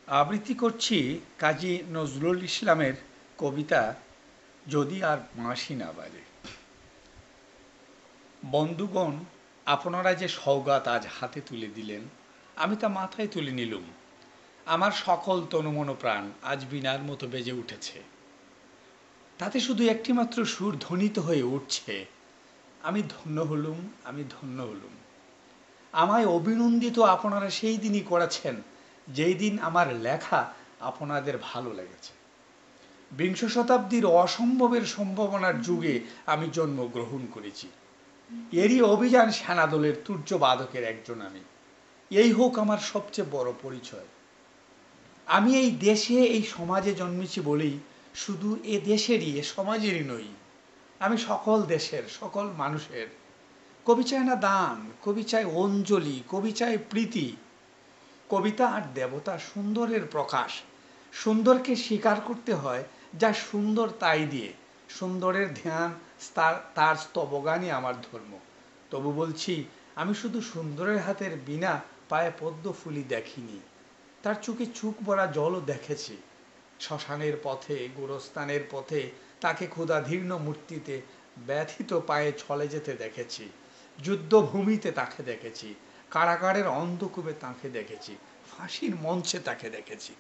আবৃত্তি করছি কাজী নজরুল ইসলামের কবিতা যদি আর বাঁশি না বাজে। বন্ধুগণ, আপনারা যে সওগাত আজ হাতে তুলে দিলেন, আমি তা মাথায় তুলে নিলুম। আমার সকল তনুমন প্রাণ আজ বীণার মতো বেজে উঠেছে। তাতে শুধু একটিমাত্র সুর ধ্বনিত হয়ে উঠছে, আমি ধন্য হলুম, আমি ধন্য হলুম। আমায় অভিনন্দিত আপনারা সেই দিনই করেছেন যেই দিন আমার লেখা আপনাদের ভালো লেগেছে। বিংশ শতাব্দীর অসম্ভবের সম্ভাবনার যুগে আমি জন্মগ্রহণ করেছি। এরই অভিযান সেনাদলের তুর্যবাদকের একজন আমি। এই হোক আমার সবচেয়ে বড় পরিচয়। আমি এই দেশে এই সমাজে জন্মেছি বলেই শুধু এ দেশেরই এ সমাজেরই নই, আমি সকল দেশের সকল মানুষের। কবি চায় না দান, কবি চায় অঞ্জলি, কবি চায় প্রীতি। কবিতা আর দেবতা সুন্দরের প্রকাশ। সুন্দরকে স্বীকার করতে হয় যা সুন্দর তাই দিয়ে। সুন্দরের ধ্যান, তার স্তবগানই আমার ধর্ম। তবু বলছি, আমি শুধু সুন্দরের হাতের বীণা পায়ে পদ্ম ফুলি দেখিনি, তার চোখে চোখ ভরা জলও দেখেছি। শ্মশানের পথে, গোরস্থানের পথে তাকে ক্ষুধাধীর্ণ মূর্তিতে ব্যথিত পায়ে চলে যেতে দেখেছি। যুদ্ধভূমিতে তাকে দেখেছি, কারাগারের অন্ধকূপে তাকে দেখেছি, ফাঁসির মঞ্চে তাকে দেখেছি।